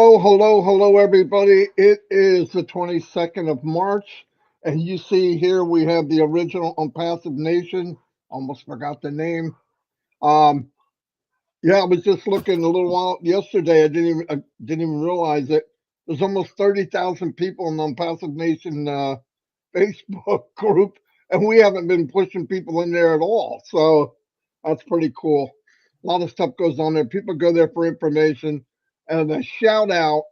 Hello, everybody. It is the 22nd of March, and you see here we have the original Onpassive Nation. Almost forgot the name. Um, yeah, I was just looking a little while yesterday. I didn't even realize it. There's almost 30,000 people in the Onpassive Nation Facebook group, and we haven't been pushing people in there at all. So that's pretty cool. A lot of stuff goes on there. People go there for information, and a shout out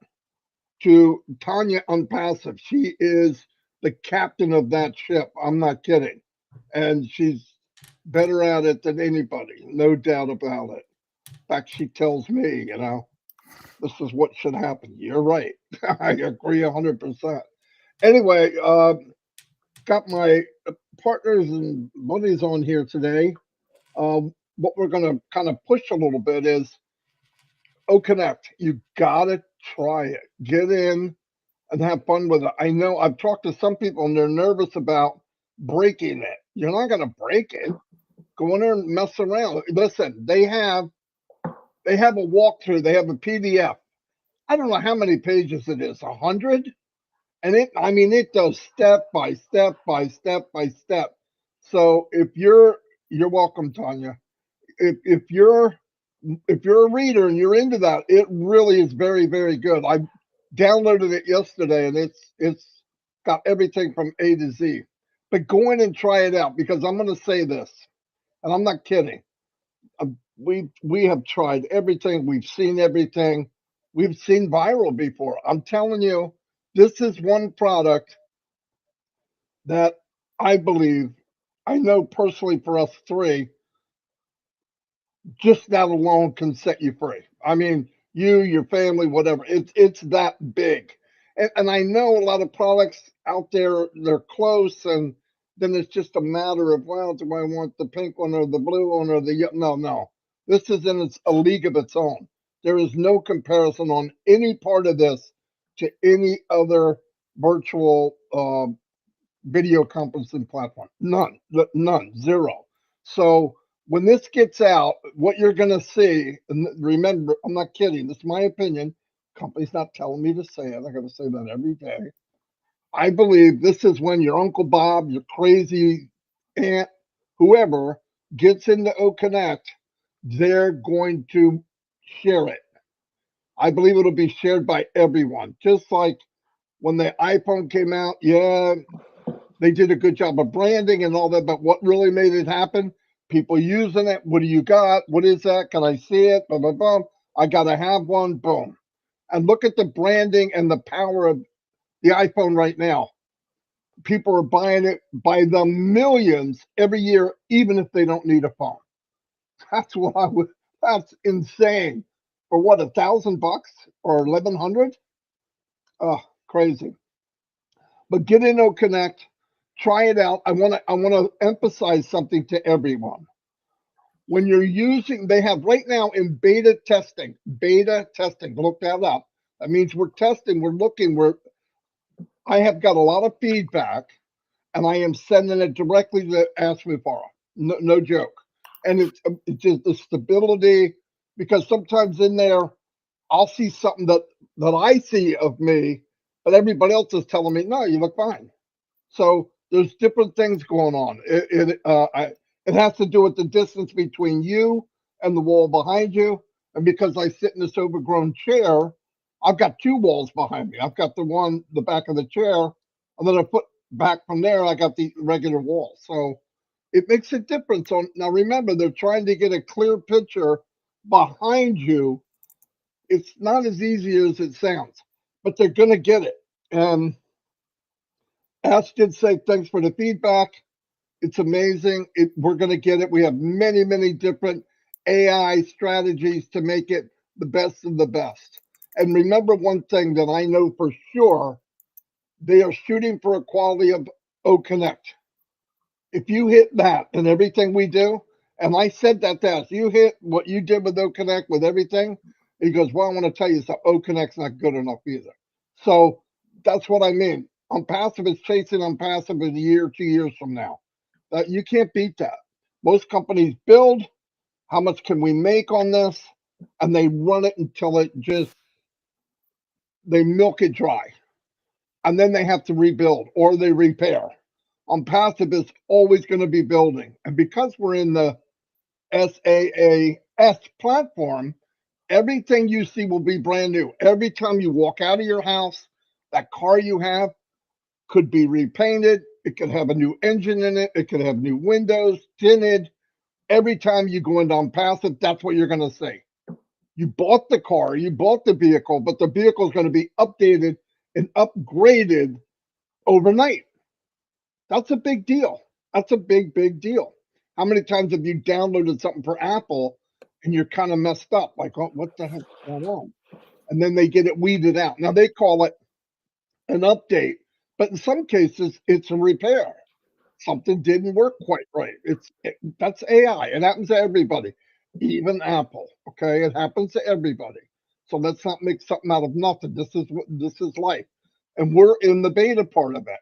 to Tanya Unpassive. She is the captain of that ship. I'm not kidding. And she's better at it than anybody, no doubt about it. In fact, she tells me, this is what should happen. You're right. I agree 100%. Anyway, got my partners and buddies on here today. What we're going to kind of push a little bit is Connect. You got to try it. Get in, and have fun with it. I know I've talked to some people and they're nervous about breaking it. You're not going to break it. Go in there and mess around. Listen, they have a walkthrough. They have a PDF. I don't know how many pages it is. 100, and it does step by step by step by step. So you're welcome, Tanya. If you're a reader and you're into that, it really is very, very good. I downloaded it yesterday, and it's got everything from A to Z. But go in and try it out, because I'm going to say this, and I'm not kidding. We have tried everything. We've seen everything. We've seen viral before. I'm telling you, this is one product that I believe, I know personally for us three, just that alone can set you free. I mean, you, your family, whatever. It's that big. And I know a lot of products out there, they're close, and then it's just a matter of, well, do I want the pink one or the blue one or the no. This is a league of its own. There is no comparison on any part of this to any other virtual video conferencing platform. None, zero. So when this gets out, what you're going to see, and remember, I'm not kidding, this is my opinion. Company's not telling me to say it. I got to say that every day. I believe this is when your Uncle Bob, your crazy aunt, whoever gets into Connect, they're going to share it. I believe it'll be shared by everyone. Just like when the iPhone came out, yeah, they did a good job of branding and all that, but what really made it happen? People using it. What do you got? What is that? Can I see it? Blah, blah, blah. I got to have one. Boom. And look at the branding and the power of the iPhone right now. People are buying it by the millions every year, even if they don't need a phone. That's insane. For what, $1,000 or 1,100? Oh, crazy. But get in Connect, try it out. I want to emphasize something to everyone. When you're using, they have right now in beta testing. Look that up. That means we're testing, we're looking, I have got a lot of feedback, and I am sending it directly to Ask Mufareh. No joke. And it's just the stability, because sometimes in there I'll see something that I see of me, but everybody else is telling me, no, you look fine. So there's different things going on. It has to do with the distance between you and the wall behind you. And because I sit in this overgrown chair, I've got two walls behind me. I've got the back of the chair, and then I put back from there, I got the regular wall. So it makes a difference. Now remember, they're trying to get a clear picture behind you. It's not as easy as it sounds, but they're going to get it. And Ash did say thanks for the feedback. It's amazing. We're going to get it. We have many, many different AI strategies to make it the best of the best. And remember one thing that I know for sure, they are shooting for a quality of Connect. If you hit that in everything we do, and I said that to us, you hit what you did with Connect with everything, he goes, well, I want to tell you something, Connect's not good enough either. So that's what I mean. Onpassive is chasing Onpassive in a year, 2 years from now. You can't beat that. Most companies build, how much can we make on this? And they run it until it just they milk it dry, and then they have to rebuild or they repair. Onpassive is always going to be building. And because we're in the SaaS platform, everything you see will be brand new. Every time you walk out of your house, that car you have could be repainted. It could have a new engine in it. It could have new windows, tinted. Every time you go into Onpassive, that's what you're going to see. You bought the car, you bought the vehicle, but the vehicle is going to be updated and upgraded overnight. That's a big deal. That's a big, big deal. How many times have you downloaded something for Apple and you're kind of messed up? Like, oh, what the heck's going on? And then they get it weeded out. Now they call it an update, but in some cases it's a repair. Something didn't work quite right. That's AI. It happens to everybody, even Apple. Okay, it happens to everybody. So let's not make something out of nothing. This is life, and we're in the beta part of it.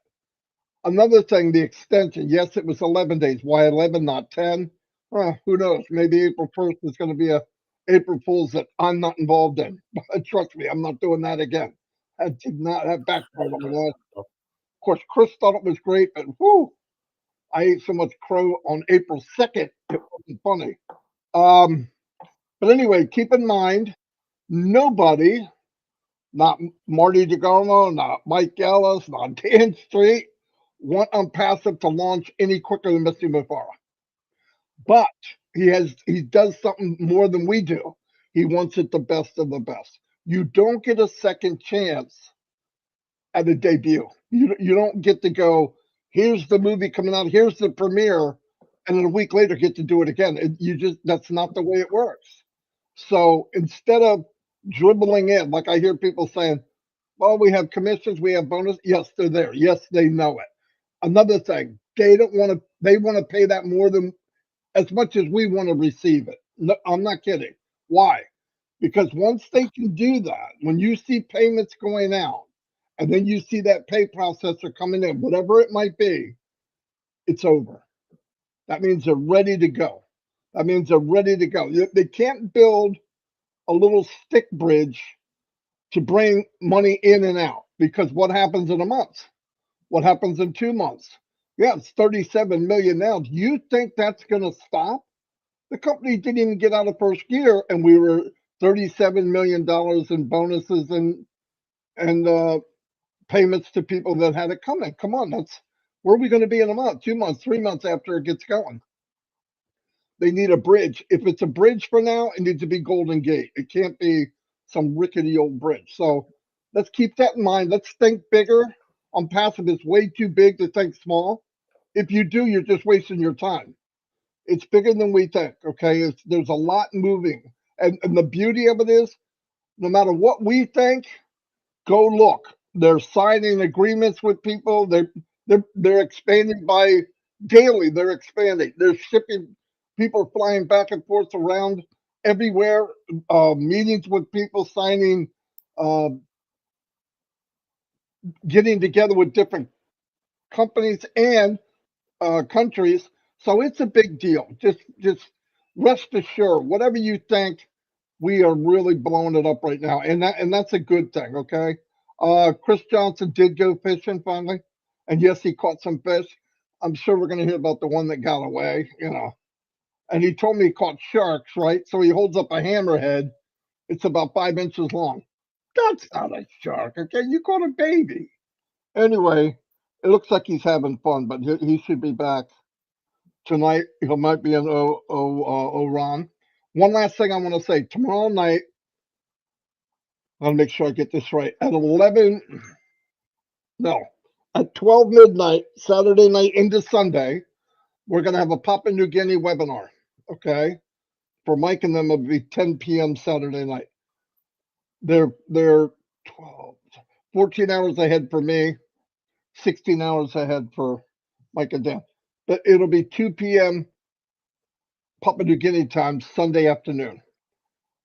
Another thing, the extension. Yes, it was 11 days. Why 11, not 10? Who knows? Maybe April 1st is going to be a April Fool's that I'm not involved in. But trust me, I'm not doing that again. I did not have backfired on the last stuff. Of course, Chris thought it was great, but whoo, I ate so much crow on April 2nd, it wasn't funny. But anyway, keep in mind, nobody, not Marty DeGarmo, not Mike Ellis, not Dan Street, want Onpassive to launch any quicker than Mr. Mufareh. But he does something more than we do. He wants it the best of the best. You don't get a second chance at a debut. You don't get to go, here's the movie coming out, here's the premiere, and then a week later get to do it again. That's not the way it works. So instead of dribbling in, like I hear people saying, well, we have commissions, we have bonus. Yes, they're there. Yes, they know it. Another thing, they want to pay that more than as much as we want to receive it. No, I'm not kidding. Why? Because once they can do that, when you see payments going out, and then you see that pay processor coming in, whatever it might be, it's over. That means they're ready to go. That means they're ready to go. They can't build a little stick bridge to bring money in and out, because what happens in a month? What happens in 2 months? Yeah, it's 37 million now. Do you think that's going to stop? The company didn't even get out of first gear, and we were $37 million in bonuses and payments to people that had it coming. Come on, where are we going to be in a month, 2 months, 3 months after it gets going? They need a bridge. If it's a bridge for now, it needs to be Golden Gate. It can't be some rickety old bridge. So let's keep that in mind. Let's think bigger. Onpassive is way too big to think small. If you do, you're just wasting your time. It's bigger than we think. Okay, there's a lot moving, and the beauty of it is, no matter what we think, go look. They're signing agreements with people. They're expanding by daily. They're expanding. They're shipping. People are flying back and forth around everywhere. Meetings with people, signing, uh, getting together with different companies and countries. So it's a big deal. Just rest assured, whatever you think, we are really blowing it up right now, and that's a good thing. Okay, Chris Johnson did go fishing finally, and yes, he caught some fish. I'm sure we're going to hear about the one that got away, And he told me he caught sharks, right? So he holds up a hammerhead. It's about 5 inches long. That's not a shark, okay? You caught a baby. Anyway, it looks like he's having fun, but he should be back tonight. He might be in Oran. One last thing I want to say. Tomorrow night, I'll make sure I get this right. At 11, no, at 12 midnight, Saturday night into Sunday, we're going to have a Papua New Guinea webinar. Okay. For Mike and them, it'll be 10 p.m. Saturday night. They're 12, 14 hours ahead for me, 16 hours ahead for Mike and Dan. But it'll be 2 p.m. Papua New Guinea time, Sunday afternoon.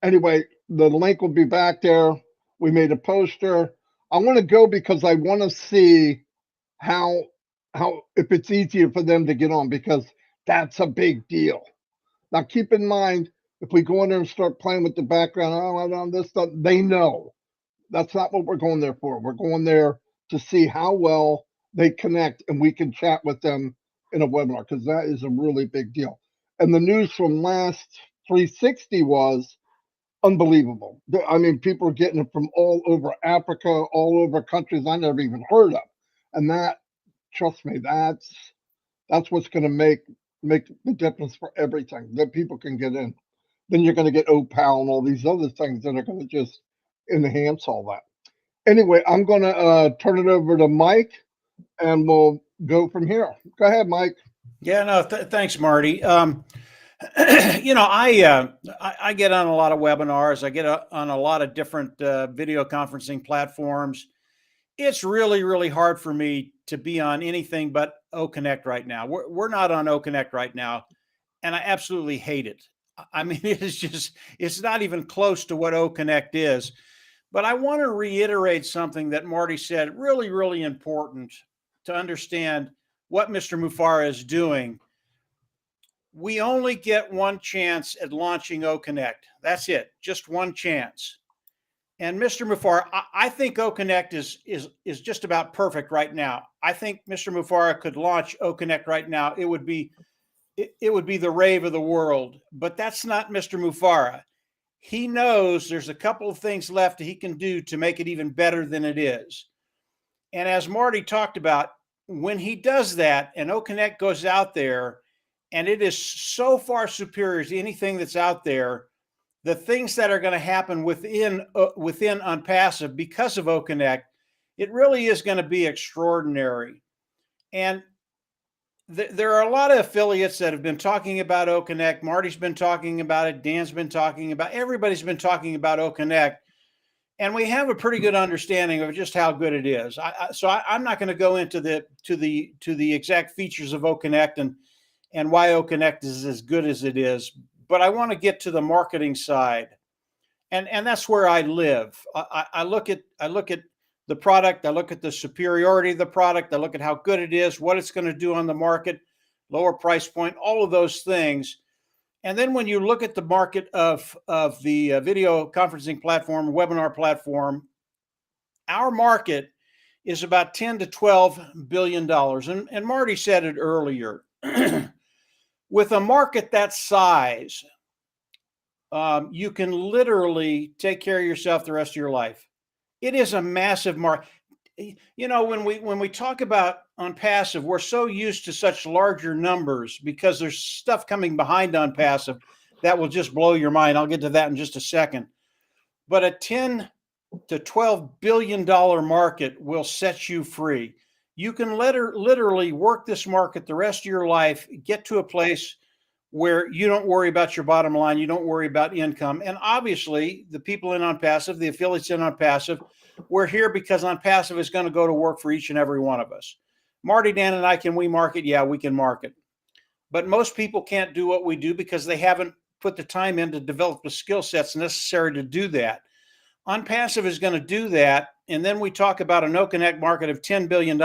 Anyway, the link will be back there. We made a poster. I want to go because I want to see how if it's easier for them to get on, because that's a big deal. Now keep in mind, if we go in there and start playing with the background, oh, I don't this stuff, they know. That's not what we're going there for. We're going there to see how well they connect and we can chat with them in a webinar, because that is a really big deal. And the news from last 360 was unbelievable. I mean, people are getting it from all over Africa, all over countries I never even heard of. And that, trust me, that's what's going to make the difference for everything, that people can get in. Then you're going to get OPAL and all these other things that are going to just enhance all that. Anyway, I'm going to turn it over to Mike, and we'll go from here. Go ahead, Mike. Yeah, no, thanks, Marty. You know, I get on a lot of webinars. I get on a lot of different video conferencing platforms. It's really, really hard for me to be on anything but OConnect right now. We're not on OConnect right now, and I absolutely hate it. I mean, it is just, it's not even close to what OConnect is. But I want to reiterate something that Marty said, really, really important to understand what Mr. Mufareh is doing. We only get one chance at launching OConnect. That's it, just one chance. And Mr. Mufareh, I think OConnect is just about perfect right now. I think Mr. Mufareh could launch OConnect right now. It would be the rave of the world. But that's not Mr. Mufareh. He knows there's a couple of things left that he can do to make it even better than it is. And as Marty talked about, when he does that and OConnect goes out there and it is so far superior to anything that's out there, the things that are going to happen within Onpassive because of OConnect, it really is going to be extraordinary. And there are a lot of affiliates that have been talking about OConnect. Marty's been talking about it. Dan's been talking about it. Everybody's been talking about OConnect. And we have a pretty good understanding of just how good it is. So I'm not going to go into the exact features of OConnect and why OConnect is as good as it is. But I want to get to the marketing side. And that's where I live. I look at the product, I look at the superiority of the product, I look at how good it is, what it's going to do on the market, lower price point, all of those things. And then when you look at the market of the video conferencing platform, webinar platform, our market is about 10 to 12 billion dollars. And Marty said it earlier. With a market that size, you can literally take care of yourself the rest of your life. It is a massive market. You know, when we talk about Onpassive, we're so used to such larger numbers because there's stuff coming behind Onpassive that will just blow your mind. I'll get to that in just a second. But a 10 to 12 billion dollar market will set you free. You can literally work this market the rest of your life, get to a place where you don't worry about your bottom line, you don't worry about income. And obviously, the people in Onpassive, the affiliates in Onpassive, we're here because Onpassive is going to go to work for each and every one of us. Marty, Dan, and I, can we market? Yeah, we can market. But most people can't do what we do because they haven't put the time in to develop the skill sets necessary to do that. Onpassive is going to do that. And then we talk about an OConnect market of $10 billion.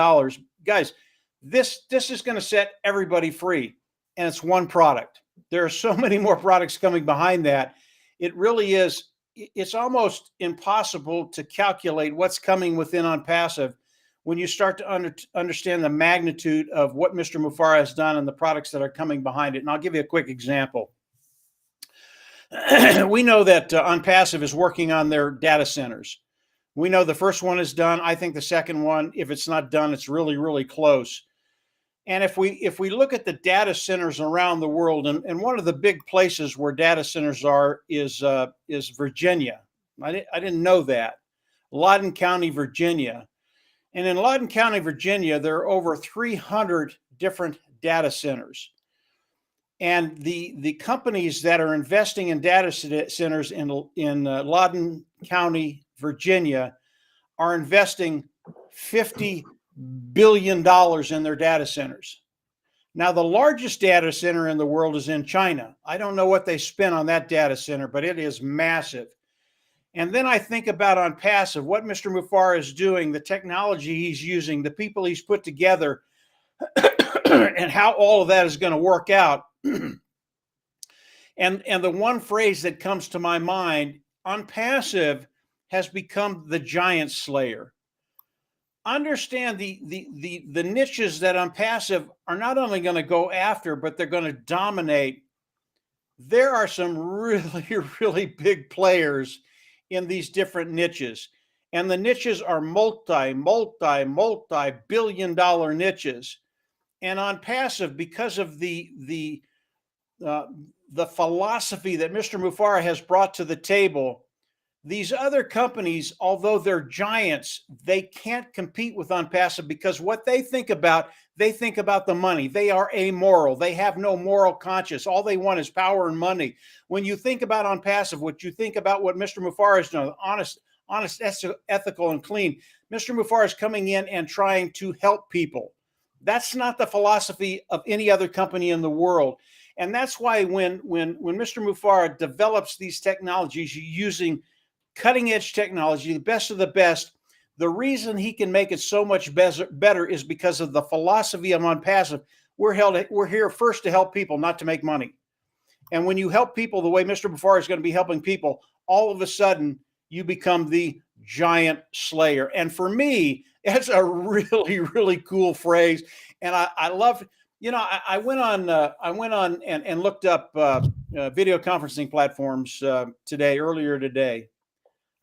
Guys, this is going to set everybody free. And it's one product. There are so many more products coming behind that. It really is, it's almost impossible to calculate what's coming within Onpassive when you start to understand the magnitude of what Mr. Mufareh has done and the products that are coming behind it. And I'll give you a quick example. We know that Onpassive is working on their data centers. We know the first one is done. I think the second one, if it's not done, it's really, really close. And if we look at the data centers around the world, and one of the big places where data centers are is Virginia. I didn't know that. Loudoun County, Virginia. And in Loudoun County, Virginia, there are over 300 different data centers. And the companies that are investing in data centers in Loudoun County, Virginia, are investing $50 billion in their data centers. Now, the largest data center in the world is in China. I don't know what they spent on that data center, but it is massive. And then I think about Onpassive, what Mr. Mufareh is doing, the technology he's using, the people he's put together, and how all of that is going to work out. And the one phrase that comes to my mind, Onpassive has become the giant slayer. Understand the niches that Onpassive are not only going to go after, but they're going to dominate. There are some really, really big players in these different niches. And the niches are multi-billion-dollar niches. And Onpassive, because of the philosophy that Mr. Mufareh has brought to the table, these other companies, although they're giants, they can't compete with Onpassive because what they think about the money. They are amoral. They have no moral conscience. All they want is power and money. When you think about Onpassive, what you think about what Mr. Mufareh has done, honest, ethical, and clean. Mr. Mufareh is coming in and trying to help people. That's not the philosophy of any other company in the world. And that's why when Mr. Mufareh develops these technologies using cutting edge technology, the best of the best, the reason he can make it so much better is because of the philosophy of Onpassive. We're here first to help people, not to make money. And when you help people the way Mr. Mufareh is going to be helping people, all of a sudden you become the giant slayer. And for me, that's a really, really cool phrase. And I love, I went on and looked up video conferencing platforms earlier today.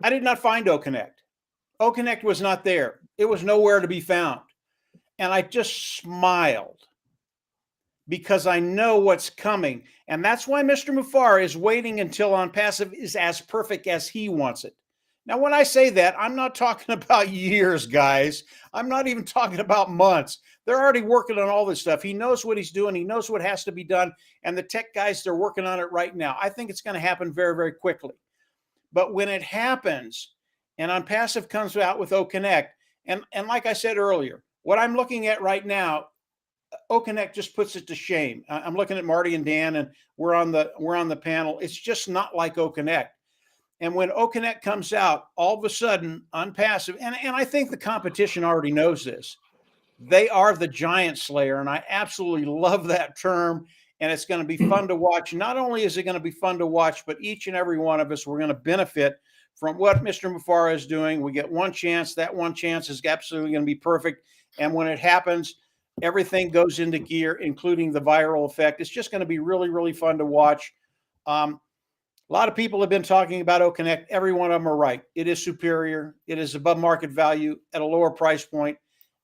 I did not find OConnect. OConnect was not there. It was nowhere to be found. And I just smiled because I know what's coming. And that's why Mr. Mufareh is waiting until Onpassive is as perfect as he wants it. Now, when I say that, I'm not talking about years, guys. I'm not even talking about months. They're already working on all this stuff. He knows what he's doing. He knows what has to be done. And the tech guys, they're working on it right now. I think it's going to happen very, very quickly. But when it happens and Onpassive comes out with OConnect, and like I said earlier, what I'm looking at right now, OConnect just puts it to shame. I'm looking at Marty and Dan, and we're on the panel. It's just not like OConnect. And when OConnect comes out, all of a sudden, Onpassive, and I think the competition already knows this, they are the giant slayer. And I absolutely love that term. And it's going to be fun to watch. Not only is it going to be fun to watch, but each and every one of us, we're going to benefit from what Mr. Mufareh is doing. We get one chance. That one chance is absolutely going to be perfect. And when it happens, everything goes into gear, including the viral effect. It's just going to be really, really fun to watch. A lot of people have been talking about OConnect. Every one of them are right. It is superior. It is above market value at a lower price point.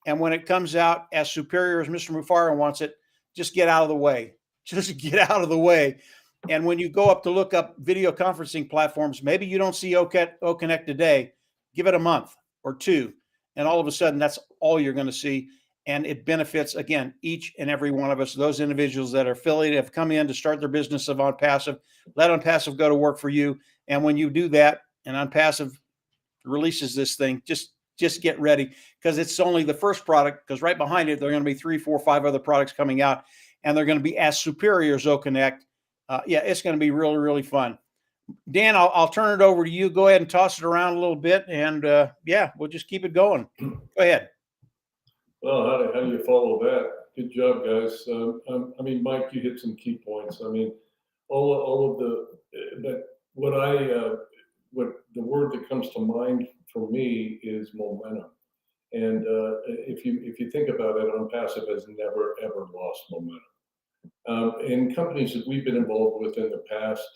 And when it comes out as superior as Mr. Mufareh wants it, just get out of the way. Just get out of the way. And when you go up to look up video conferencing platforms, maybe you don't see OConnect today. Give it a month or two. And all of a sudden, that's all you're going to see. And it benefits, again, each and every one of us. Those individuals that are affiliated have come in to start their business of Onpassive. Let Onpassive go to work for you. And when you do that and Onpassive releases this thing, just get ready, because it's only the first product, because right behind it, there are going to be 3, 4, 5 other products coming out, and they're going to be as superior as OConnect. Yeah, it's going to be really, really fun. Dan, I'll turn it over to you. Go ahead and toss it around a little bit, and yeah, we'll just keep it going. Go ahead. Well, how do you follow that? Good job, guys. I mean, Mike, you hit some key points. I mean, all of the what the word that comes to mind for me is momentum. And if you think about it, Onpassive has never ever lost momentum. In companies that we've been involved with in the past,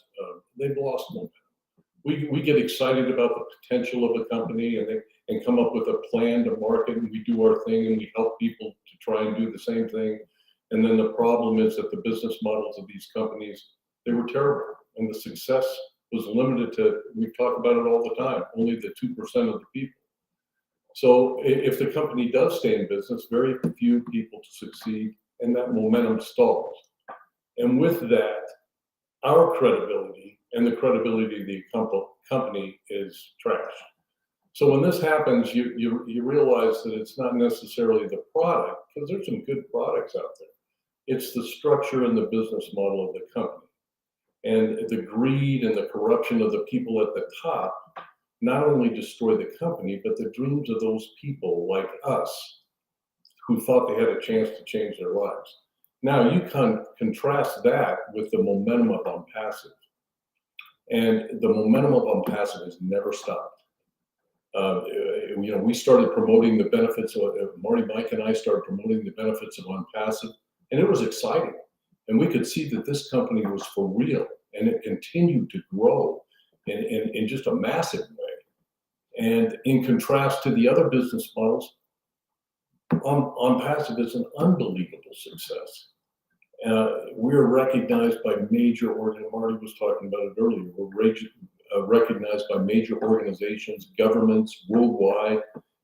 they've lost momentum. We get excited about the potential of a company and come up with a plan to market, and we do our thing and we help people to try and do the same thing. And then the problem is that the business models of these companies, they were terrible, and the success was limited to, we talk about it all the time, only the 2% of the people. So if the company does stay in business, very few people to succeed, and that momentum stalls. And with that, our credibility and the credibility of the company is trashed. So when this happens, you realize that it's not necessarily the product, because there's some good products out there. It's the structure and the business model of the company. And the greed and the corruption of the people at the top not only destroy the company, but the dreams of those people like us who thought they had a chance to change their lives. Now you contrast that with the momentum of Onpassive. And the momentum of Onpassive has never stopped. We started promoting the benefits of Marty, Mike, and I started promoting the benefits of Onpassive, and it was exciting. And we could see that this company was for real, and it continued to grow in just a massive way. And in contrast to the other business models, Onpassive is an unbelievable success. We're recognized by major organizations. Marty was talking about it earlier. We're recognized by major organizations, governments worldwide,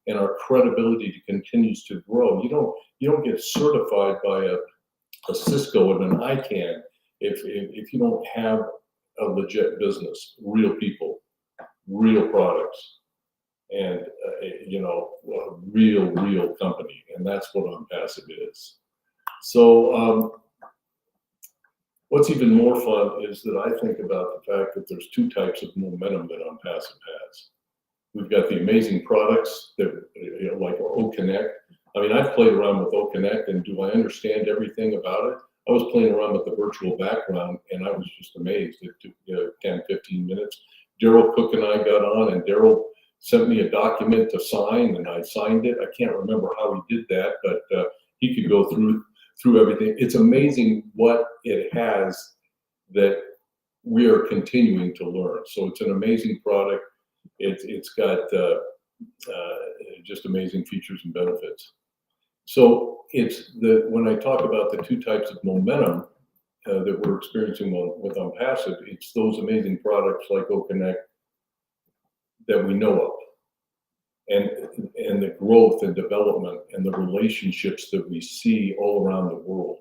and our credibility continues to grow. You don't get certified by a Cisco and an ICANN if you don't have a legit business, real people, real products, and a real company, and that's what Onpassive is. So what's even more fun is that I think about the fact that there's two types of momentum that Onpassive has. We've got the amazing products that like OConnect. I mean, I've played around with OConnect, and do I understand everything about it? I was playing around with the virtual background, and I was just amazed. It took 10, 15 minutes. Daryl Cook and I got on, and Daryl sent me a document to sign, and I signed it. I can't remember how he did that, but he could go through everything. It's amazing what it has that we are continuing to learn. So it's an amazing product. It's got just amazing features and benefits. So when I talk about the two types of momentum that we're experiencing with Onpassive, it's those amazing products like OConnect that we know of, and the growth and development and the relationships that we see all around the world.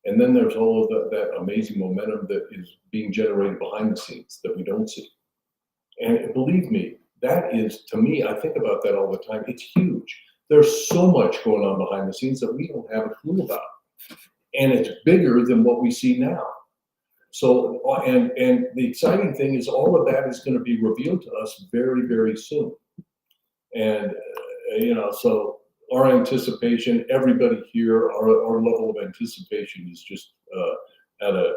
And then there's all of that amazing momentum that is being generated behind the scenes that we don't see. And believe me, that is, to me, I think about that all the time. It's huge. There's so much going on behind the scenes that we don't have a clue about. And it's bigger than what we see now. So, and the exciting thing is all of that is going to be revealed to us very, very soon. And, so our anticipation, everybody here, our level of anticipation is just at a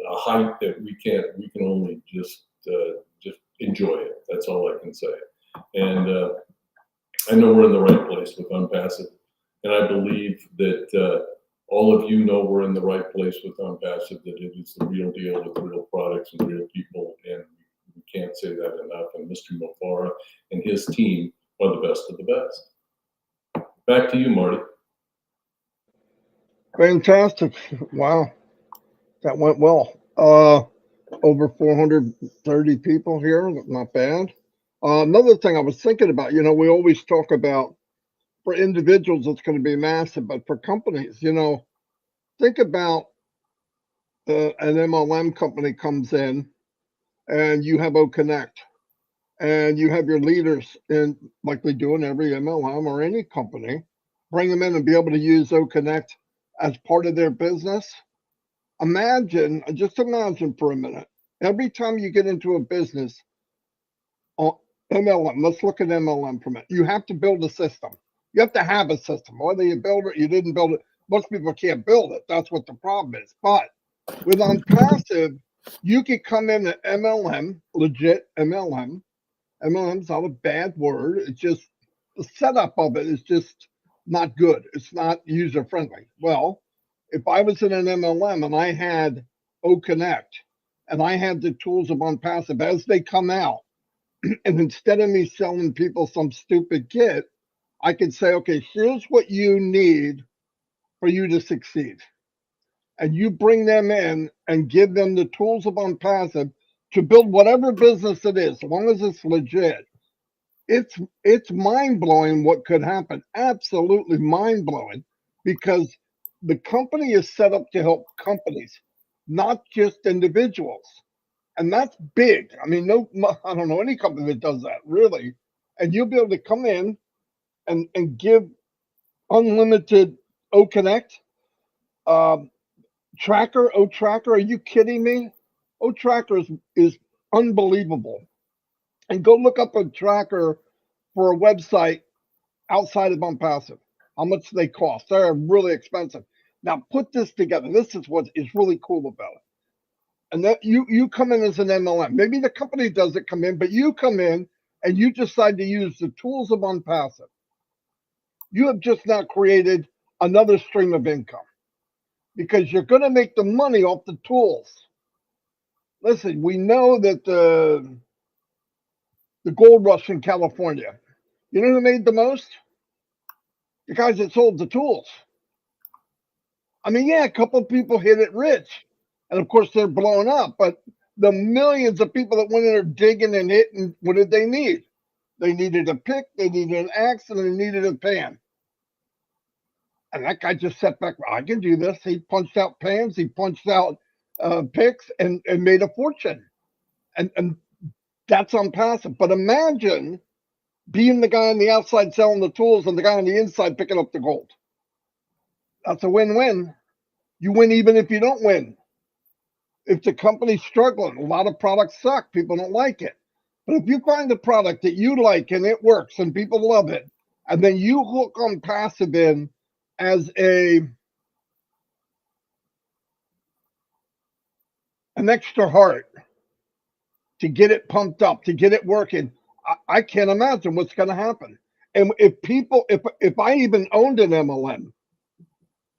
height that we can only just enjoy it. That's all I can say. And I know we're in the right place with Onpassive, and I believe that all of you know we're in the right place with Onpassive, that it is the real deal with real products and real people, and we can't say that enough. And Mr. Mufareh and his team are the best of the best. Back to you, Marty. Fantastic. Wow. That went well. Over 430 people here. Not bad. Another thing I was thinking about, we always talk about for individuals, it's going to be massive, but for companies, think about an MLM company comes in and you have OConnect and you have your leaders in, like we do in every MLM or any company, bring them in and be able to use OConnect as part of their business. Just imagine for a minute, every time you get into a business, MLM, let's look at MLM for a minute. You have to build a system. You have to have a system. Whether you build it, you didn't build it. Most people can't build it. That's what the problem is. But with Onpassive, you could come in at MLM, legit MLM. MLM's not a bad word. It's just the setup of it is just not good. It's not user friendly. Well, if I was in an MLM and I had OConnect and I had the tools of Onpassive as they come out, and instead of me selling people some stupid kit, I could say, okay, here's what you need for you to succeed. And you bring them in and give them the tools of Onpassive to build whatever business it is, as long as it's legit. It's mind-blowing what could happen. Absolutely mind-blowing, because the company is set up to help companies, not just individuals. And that's big. I mean, I don't know any company that does that, really. And you'll be able to come in and give unlimited OConnect, Tracker, O-Tracker. Are you kidding me? O-Tracker is unbelievable. And go look up a tracker for a website outside of Onpassive. How much they cost? They're really expensive. Now put this together. This is what is really cool about it. And that you come in as an MLM. Maybe the company doesn't come in, but you come in and you decide to use the tools of Onpassive, you have just now created another stream of income because you're going to make the money off the tools. Listen, we know that the gold rush in California, you know who made the most? The guys that sold the tools. I mean, yeah, a couple of people hit it rich, and of course they're blown up, but the millions of people that went in there digging and hitting, what did they need? They needed a pick, they needed an axe, and they needed a pan. And that guy just sat back, I can do this. He punched out pans, he punched out picks, and made a fortune. And that's Onpassive. But imagine being the guy on the outside selling the tools and the guy on the inside picking up the gold. That's a win-win. You win even if you don't win. If the company's struggling, a lot of products suck. People don't like it. But if you find a product that you like and it works and people love it, and then you hook Onpassive in as an extra heart to get it pumped up, to get it working, I can't imagine what's going to happen. And if I even owned an MLM,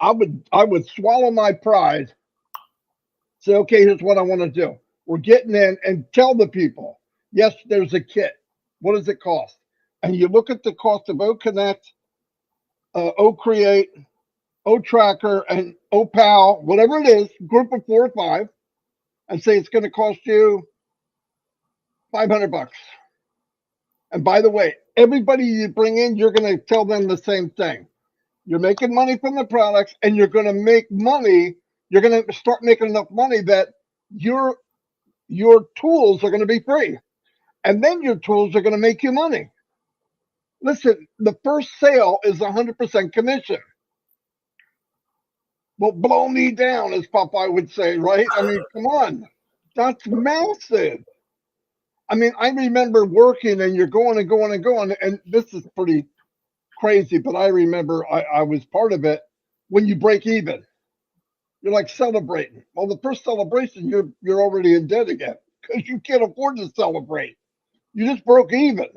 I would swallow my pride, say, okay, here's what I want to do. We're getting in, and tell the people, yes, there's a kit. What does it cost? And you look at the cost of OConnect, OCreate, OTracker, and OPal, whatever it is, group of 4 or 5, and say it's going to cost you $500. And by the way, everybody you bring in, you're going to tell them the same thing. You're making money from the products, and you're going to make money. You're going to start making enough money that your tools are going to be free. And then your tools are going to make you money. Listen, the first sale is 100% commission. Well, blow me down, as Popeye would say, right? I mean, come on. That's massive. I mean, I remember working, and you're going and going and going, and this is pretty crazy, but I remember I was part of it. When you break even, you're like celebrating. Well, the first celebration, you're already in debt again because you can't afford to celebrate. You just broke even.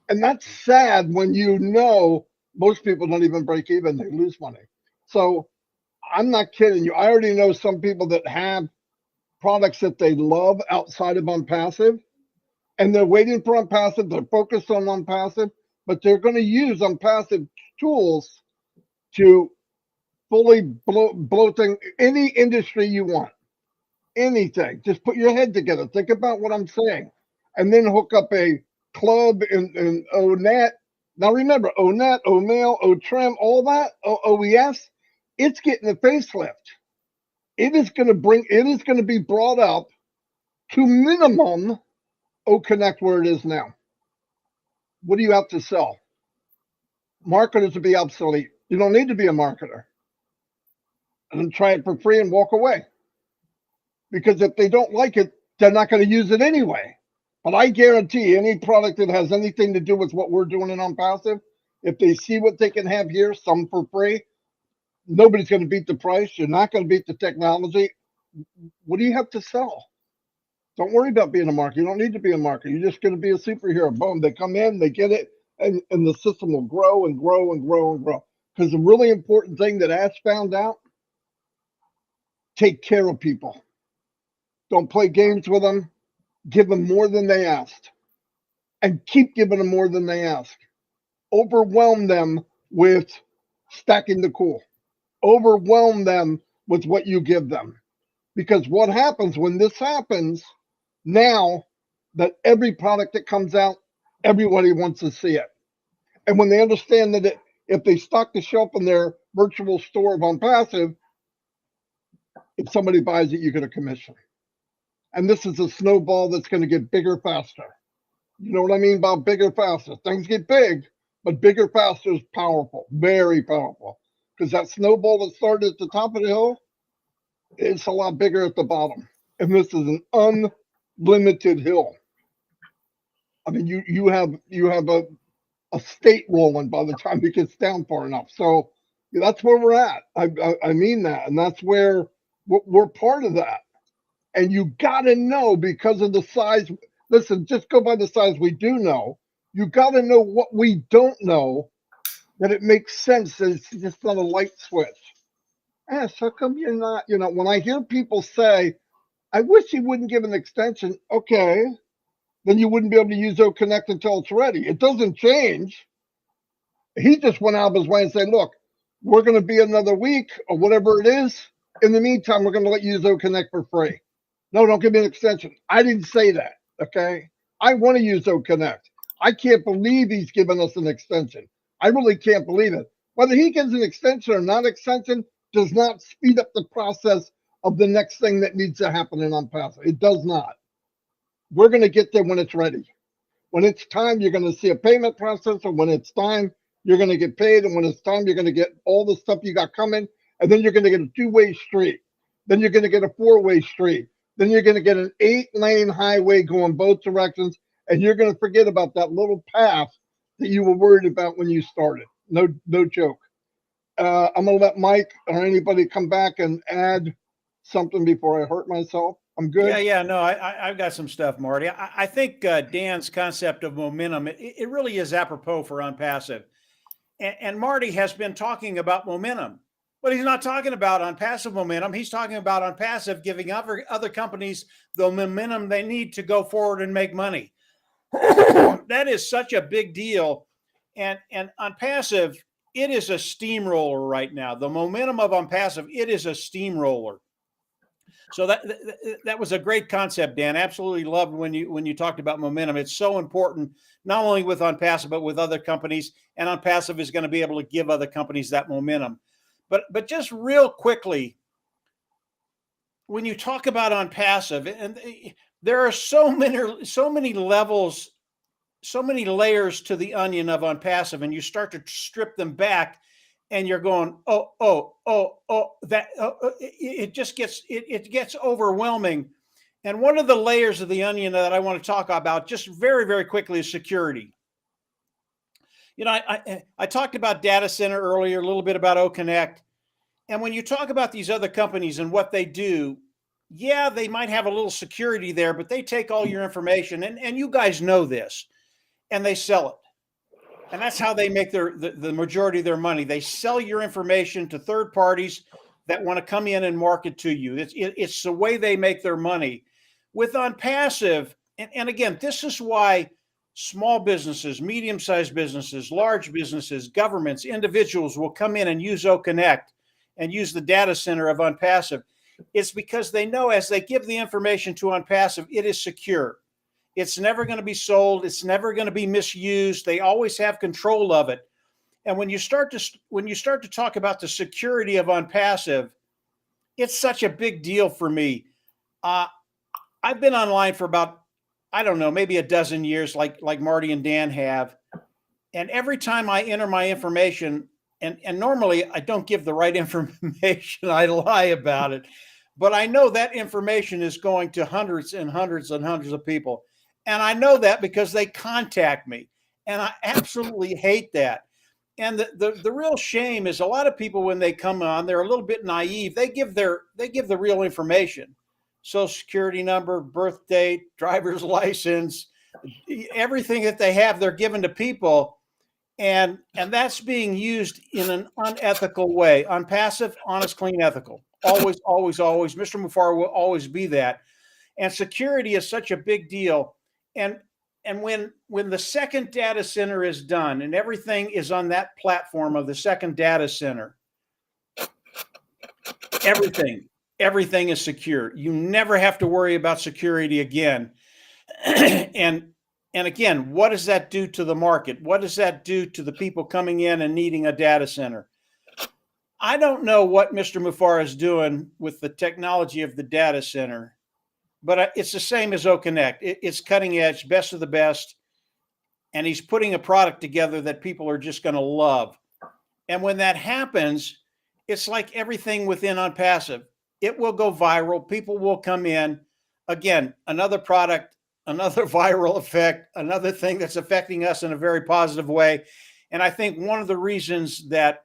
And that's sad when you know most people don't even break even, they lose money. So I'm not kidding you. I already know some people that have products that they love outside of Onpassive, and they're waiting for Onpassive. They're focused on Onpassive, but they're going to use Onpassive tools to fully blow things, any industry you want, anything. Just put your head together. Think about what I'm saying, and then hook up a club in ONET. Now remember, ONET, OMail, OTrim, all that, OES, it's getting a facelift. It is going to be brought up to minimum OConnect where it is now. What do you have to sell? Marketers will be obsolete. You don't need to be a marketer. And then try it for free and walk away. Because if they don't like it, they're not going to use it anyway. But I guarantee any product that has anything to do with what we're doing in Onpassive, if they see what they can have here, some for free, nobody's going to beat the price. You're not going to beat the technology. What do you have to sell? Don't worry about being a marketer. You don't need to be a marketer. You're just going to be a superhero. Boom. They come in, they get it, and the system will grow and grow and grow and grow. Because the really important thing that Ash found out, take care of people. Don't play games with them. Give them more than they asked. And keep giving them more than they ask. Overwhelm them with stacking the cool. Overwhelm them with what you give them. Because what happens when this happens, now that every product that comes out, everybody wants to see it. And when they understand that if they stock the shelf in their virtual store of Onpassive, if somebody buys it, you get a commission. And this is a snowball that's going to get bigger faster. You know what I mean about bigger faster? Things get big, but bigger faster is powerful, very powerful. Because that snowball that started at the top of the hill, it's a lot bigger at the bottom. And this is an unlimited hill. I mean, you have a state rolling by the time it gets down far enough. So that's where we're at. I mean that, and that's where we're part of that. And you got to know, because of the size, listen, just go by the size we do know. You got to know what we don't know, that it makes sense, that it's just not a light switch. Yes, how come you're not, when I hear people say, I wish he wouldn't give an extension, okay, then you wouldn't be able to use O-Connect until it's ready. It doesn't change. He just went out of his way and said, look, we're going to be another week or whatever it is. In the meantime, we're going to let you use O-Connect for free. No, don't give me an extension. I didn't say that, okay? I want to use O-Connect. I can't believe he's given us an extension. I really can't believe it. Whether he gives an extension or not extension does not speed up the process of the next thing that needs to happen in Onpassive. It does not. We're going to get there when it's ready. When it's time, you're going to see a payment process, and when it's time, you're going to get paid, and when it's time, you're going to get all the stuff you got coming, and then you're going to get a two-way street. Then you're going to get a four-way street. Then you're going to get an 8-lane highway going both directions, and you're going to forget about that little path that you were worried about when you started. No joke. I'm going to let Mike or anybody come back and add something before I hurt myself. I'm good. Yeah. No, I've got some stuff, Marty. I think Dan's concept of momentum, it really is apropos for Onpassive. And Marty has been talking about momentum, but he's not talking about Onpassive momentum. He's talking about Onpassive giving other companies the momentum they need to go forward and make money. That is such a big deal. And Onpassive, it is a steamroller right now. The momentum of Onpassive, it is a steamroller. So that was a great concept, Dan. Absolutely loved when you talked about momentum. It's so important, not only with Onpassive, but with other companies. And Onpassive is going to be able to give other companies that momentum. But just real quickly, when you talk about Onpassive, and there are so many levels, so many layers to the onion of Onpassive, and you start to strip them back, and you're going, it just gets overwhelming. And one of the layers of the onion that I want to talk about just very, very quickly is security. I talked about data center earlier, a little bit about O-Connect. And when you talk about these other companies and what they do, yeah, they might have a little security there, but they take all your information, and you guys know this, and they sell it. And that's how they make the majority of their money. They sell your information to third parties that want to come in and market to you. It's the way they make their money. With Onpassive, and again, this is why small businesses, medium-sized businesses, large businesses, governments, individuals will come in and use O-Connect and use the data center of Onpassive. It's because they know as they give the information to Onpassive, it is secure. It's never going to be sold. It's never going to be misused. They always have control of it. And when you start to talk about the security of Onpassive, it's such a big deal for me. I've been online for about, I don't know, maybe a dozen years, like Marty and Dan have. And every time I enter my information, and normally I don't give the right information, I lie about it, but I know that information is going to hundreds and hundreds and hundreds of people. And I know that because they contact me, and I absolutely hate that. And the real shame is a lot of people, when they come on, they're a little bit naive. They give the real information, social security number, birth date, driver's license, everything that they have, they're given to people. And that's being used in an unethical way. Onpassive, honest, clean, ethical. Always, always, always. Mr. Mufareh will always be that. And security is such a big deal. And when the second data center is done and everything is on that platform of the second data center, everything is secure. You never have to worry about security again. And again, what does that do to the market? What does that do to the people coming in and needing a data center? I don't know what Mr. Mufareh is doing with the technology of the data center, but it's the same as O-Connect. It's cutting edge, best of the best. And he's putting a product together that people are just going to love. And when that happens, it's like everything within Onpassive. It will go viral. People will come in. Again, another product, another viral effect, another thing that's affecting us in a very positive way. And I think one of the reasons that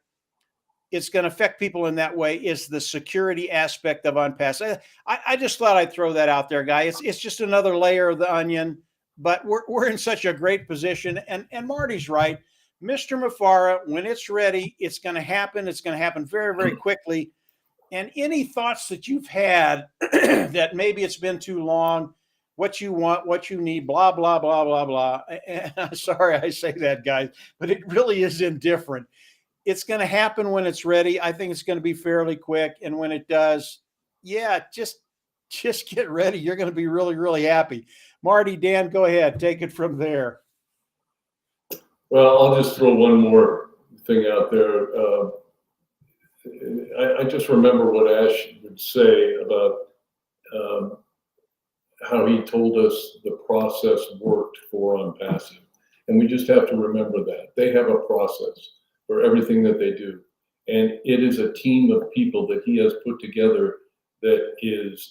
it's going to affect people in that way is the security aspect of Onpassive. I just thought I'd throw that out there, guys. It's just another layer of the onion, but we're in such a great position. And Marty's right. Mr. Mufareh, when it's ready, it's going to happen. It's going to happen very, very quickly. And any thoughts that you've had that maybe it's been too long, what you want, what you need, blah, blah, blah, blah, blah. And sorry I say that, guys, but it really is indifferent. It's going to happen when it's ready. I think it's going to be fairly quick. And when it does, yeah, just get ready. You're going to be really, really happy. Marty, Dan, go ahead. Take it from there. Well, I'll just throw one more thing out there. I just remember what Ash would say about how he told us the process worked for Onpassive. And we just have to remember that. They have a process for everything that they do. And it is a team of people that he has put together that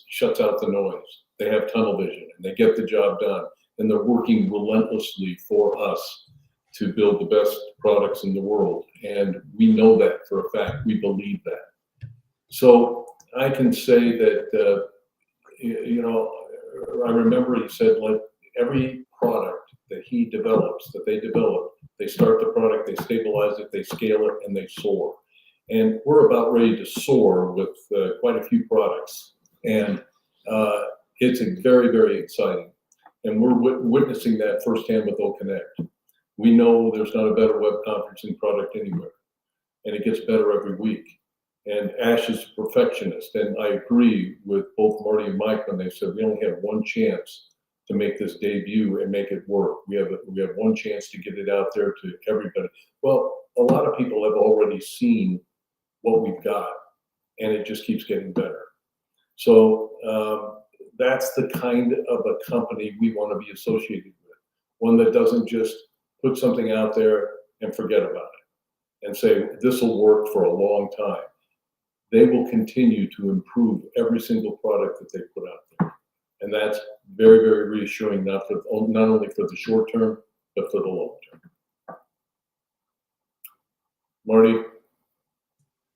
shuts out the noise. They have tunnel vision and they get the job done. And they're working relentlessly for us to build the best products in the world. And we know that for a fact. We believe that. So I can say that, I remember he said, like, every product that he develops, that they develop, they start the product, they stabilize it, they scale it, and they soar. And we're about ready to soar with quite a few products. And it's very, very exciting. And we're witnessing that firsthand with OConnect. We know there's not a better web conferencing product anywhere. And it gets better every week. And Ash is a perfectionist. And I agree with both Marty and Mike when they said we only have one chance to make this debut and make it work. We have one chance to get it out there to everybody. Well, a lot of people have already seen what we've got, and it just keeps getting better. So that's the kind of a company we want to be associated with. One that doesn't just put something out there and forget about it and say, this will work for a long time. They will continue to improve every single product that they put out there. And that's very, very reassuring, not only for the short term, but for the long term. Marty,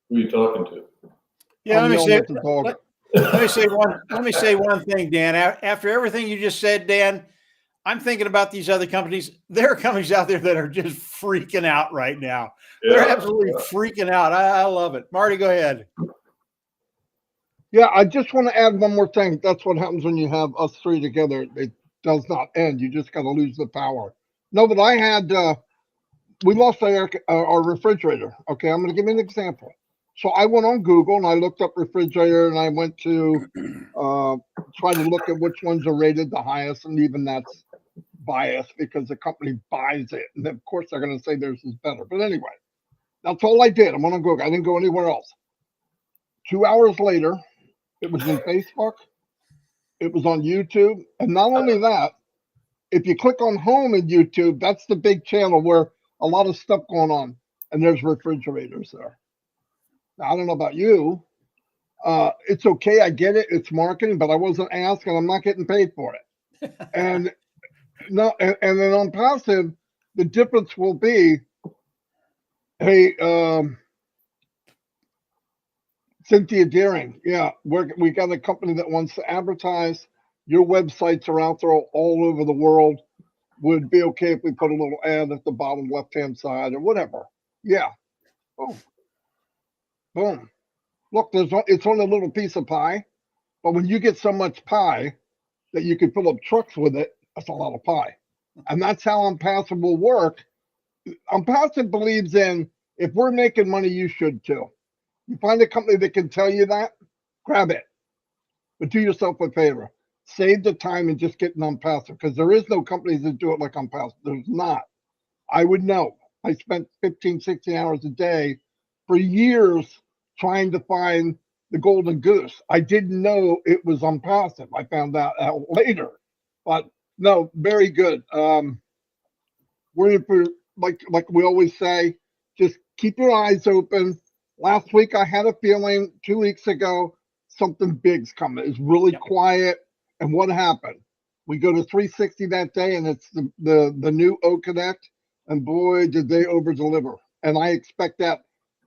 who are you talking to? Yeah, let me say one thing, Dan. After everything you just said, Dan, I'm thinking about these other companies. There are companies out there that are just freaking out right now. Yeah, they're absolutely freaking out. I love it. Marty, go ahead. Yeah, I just want to add one more thing. That's what happens when you have us three together. It does not end. You just got to lose the power. No, but I had, we lost our refrigerator. Okay, I'm going to give you an example. So I went on Google and I looked up refrigerator and I went to try to look at which ones are rated the highest, and even that's biased because the company buys it. And of course they're going to say theirs is better. But anyway, that's all I did. I went on Google. I didn't go anywhere else. 2 hours later, it was in Facebook. It was on YouTube. And not only that, if you click on home in YouTube, that's the big channel where a lot of stuff going on. And there's refrigerators there. Now, I don't know about you. It's okay. I get it. It's marketing, but I wasn't asked and I'm not getting paid for it. And no, and then on Onpassive, the difference will be, hey, Cynthia Deering, yeah, we got a company that wants to advertise. Your websites are out there all over the world. Would it be okay if we put a little ad at the bottom left-hand side or whatever? Yeah. Boom. Boom. Look, it's only a little piece of pie, but when you get so much pie that you can fill up trucks with it, that's a lot of pie. And that's how Onpassive will work. Onpassive believes in, if we're making money, you should too. You find a company that can tell you that, grab it. But do yourself a favor. Save the time and just get an Onpassive, because there is no companies that do it like Onpassive. There's not. I would know. I spent 15, 16 hours a day for years trying to find the golden goose. I didn't know it was Onpassive. I found that out later. But no, very good. We're in for, like we always say, just keep your eyes open. Last week, I had a feeling 2 weeks ago, something big's coming. It's really quiet. And what happened? We go to 360 that day, and it's the new OConnect. And boy, did they over deliver. And I expect that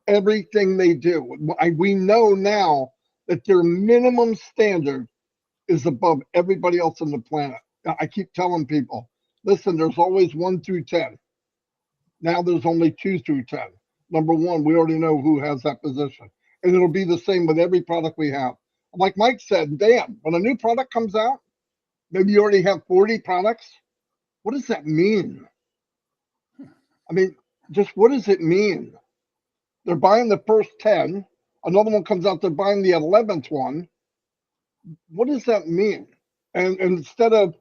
everything they do. We know now that their minimum standard is above everybody else on the planet. I keep telling people, Listen, there's always 1 through 10. Now there's only 2 through 10. Number one, we already know who has that position. And it'll be the same with every product we have. Like Mike said, damn, when a new product comes out, maybe you already have 40 products. What does that mean? I mean, just what does it mean? They're buying the first 10. Another one comes out, they're buying the 11th one. What does that mean? And instead of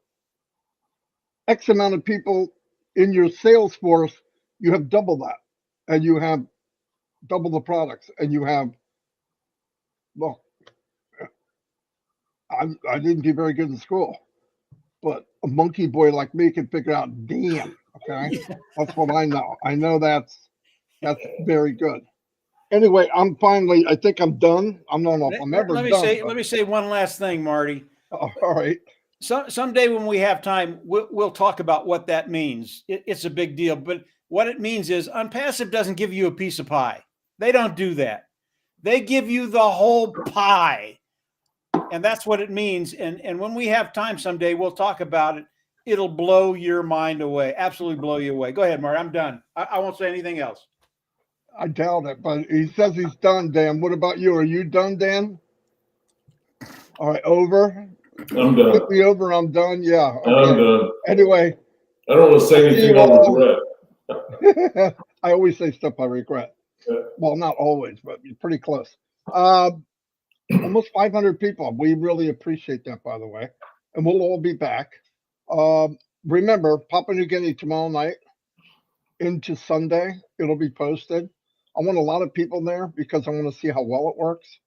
X amount of people in your sales force, you have double that. And you have double the products. And you have, well, I didn't do very good in school. But a monkey boy like me can figure out, damn, okay? That's what I know. I know that's very good. Anyway, I think I'm done. I don't know if I'm ever done. Let me say one last thing, Marty. All right. Someday when we have time, we'll talk about what that means. It's a big deal, but what it means is Onpassive doesn't give you a piece of pie. They don't do that. They give you the whole pie. And that's what it means. And when we have time someday, we'll talk about it. It'll blow your mind away. Absolutely blow you away. Go ahead, Marty. I'm done. I won't say anything else. I doubt it, but he says he's done, Dan. What about you? Are you done, Dan? All right, over. I'm done. Put me over. I'm done. Yeah. Okay. I'm done. Anyway. I don't want to say anything I regret. I always say stuff I regret. Yeah. Well, not always, but pretty close. Almost 500 people. We really appreciate that, by the way. And we'll all be back. Remember, Papua New Guinea tomorrow night into Sunday, it'll be posted. I want a lot of people there because I want to see how well it works.